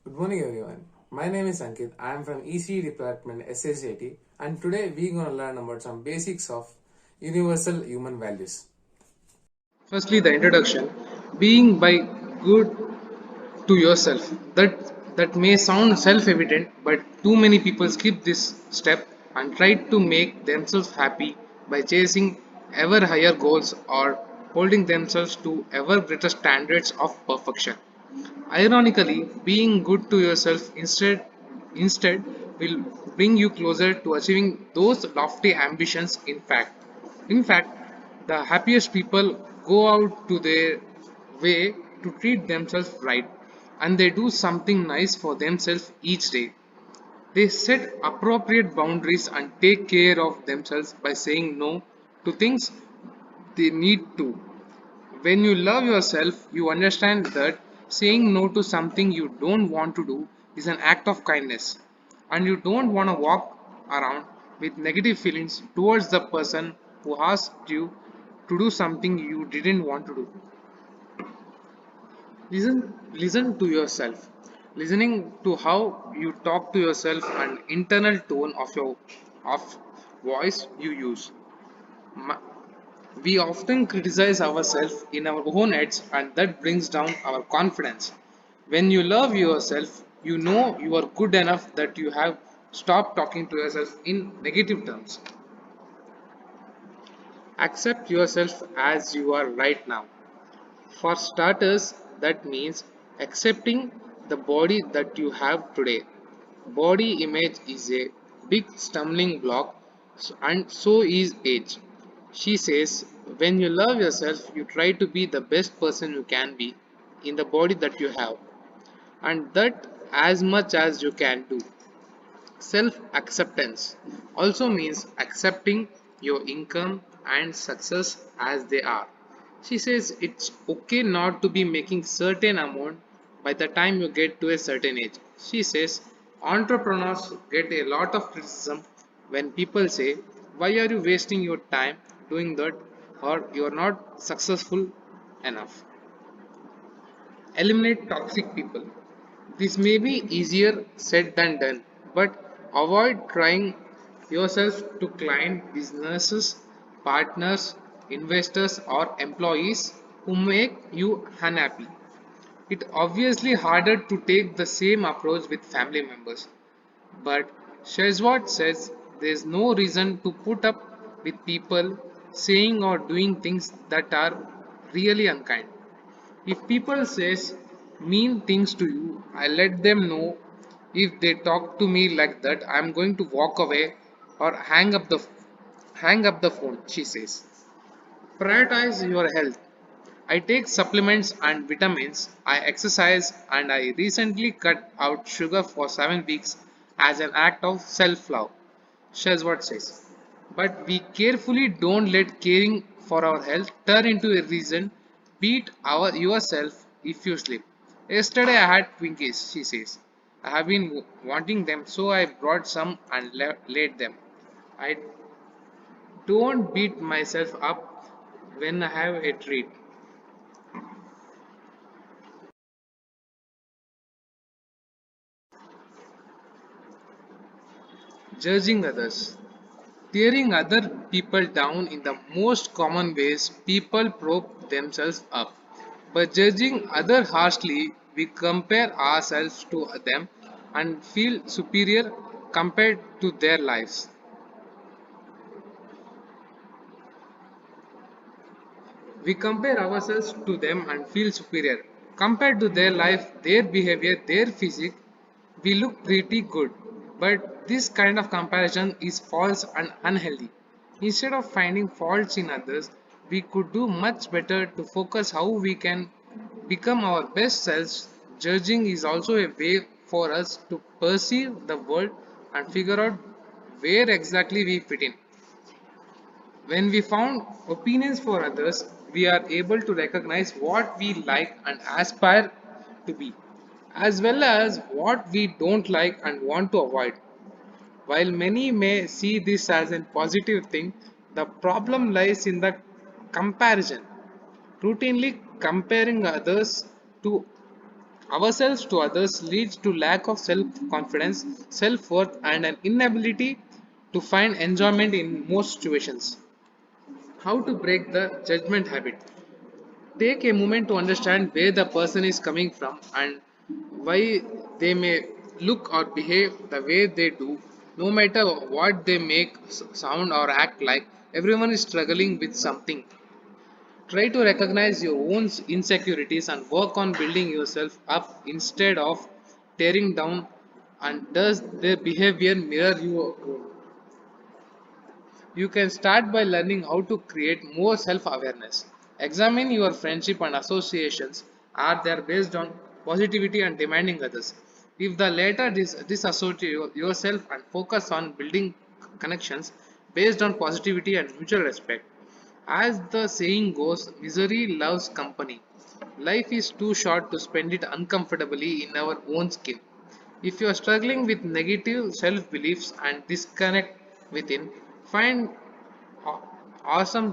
Good morning, everyone. My name is Ankit. I am from EC department SSJT, and today we're going to learn about some basics of universal human values. Firstly, the introduction. Being by good to yourself. That may sound self-evident, but too many people skip this step and try to make themselves happy by chasing ever higher goals or holding themselves to ever greater standards of perfection. Ironically, being good to yourself instead will bring you closer to achieving those lofty ambitions. In fact, the happiest people go out to their way to treat themselves right, and they do something nice for themselves each day. They set appropriate boundaries and take care of themselves by saying no to things they need to. When you love yourself, you understand that saying no to something you don't want to do is an act of kindness, and you don't want to walk around with negative feelings towards the person who asked you to do something you didn't want to do. Listen to yourself. Listening to how you talk to yourself and internal tone of your of voice you use. Ma- We often criticize ourselves in our own heads, and that brings down our confidence. When you love yourself, you know you are good enough that you have stopped talking to yourself in negative terms. Accept yourself as you are right now. For starters, that means accepting the body that you have today. Body image is a big stumbling block, and so is age. She says, when you love yourself, you try to be the best person you can be in the body that you have, and that as much as you can do. Self acceptance also means accepting your income and success as they are. She says it's okay not to be making certain amount by the time you get to a certain age. She says entrepreneurs get a lot of criticism when people say, why are you wasting your time doing that, or you're not successful enough. Eliminate toxic people. This may be easier said than done, but avoid trying yourself to client businesses, partners, investors, or employees who make you unhappy. It's obviously harder to take the same approach with family members, but Shezwat says there's no reason to put up with people saying or doing things that are really unkind. If people says mean things to you, I let them know. If they talk to me like that, I'm going to walk away or hang up the phone, she says. Prioritize your health. I take supplements and vitamins, I exercise, and I recently cut out sugar for 7 weeks as an act of self-love. Shazwat says. But we carefully don't let caring for our health turn into a reason beat yourself if you sleep. Yesterday I had Twinkies, she says. I have been wanting them, so I brought some and laid them. I don't beat myself up when I have a treat. Judging others. Tearing other people down in the most common ways people prop themselves up. By judging others harshly, we compare ourselves to them and feel superior compared to their lives. We compare ourselves to them and feel superior. Compared to their life, their behavior, their physique, we look pretty good. But this kind of comparison is false and unhealthy. Instead of finding faults in others, we could do much better to focus how we can become our best selves. Judging is also a way for us to perceive the world and figure out where exactly we fit in. When we found opinions for others, we are able to recognize what we like and aspire to be, as well as what we don't like and want to avoid. While many may see this as a positive thing, the problem lies in the comparison. Routinely comparing others to ourselves to others leads to lack of self confidence, self worth, and an inability to find enjoyment in most situations. How to break the judgment habit? Take a moment to understand where the person is coming from and why they may look or behave the way they do. No matter what they make, sound, or act like, everyone is struggling with something. Try to recognize your own insecurities and work on building yourself up instead of tearing down. And does their behavior mirror your own? You can start by learning how to create more self awareness. Examine your friendship and associations. Are they based on positivity and demanding others? If the latter, disassociate yourself and focus on building connections based on positivity and mutual respect. As the saying goes, misery loves company. Life is too short to spend it uncomfortably in our own skin. If you are struggling with negative self beliefs and disconnect within, find awesome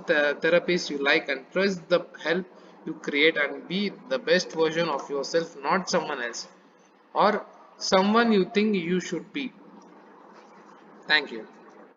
therapies you like and trust the help you create and be the best version of yourself, not someone else or someone you think you should be. Thank you.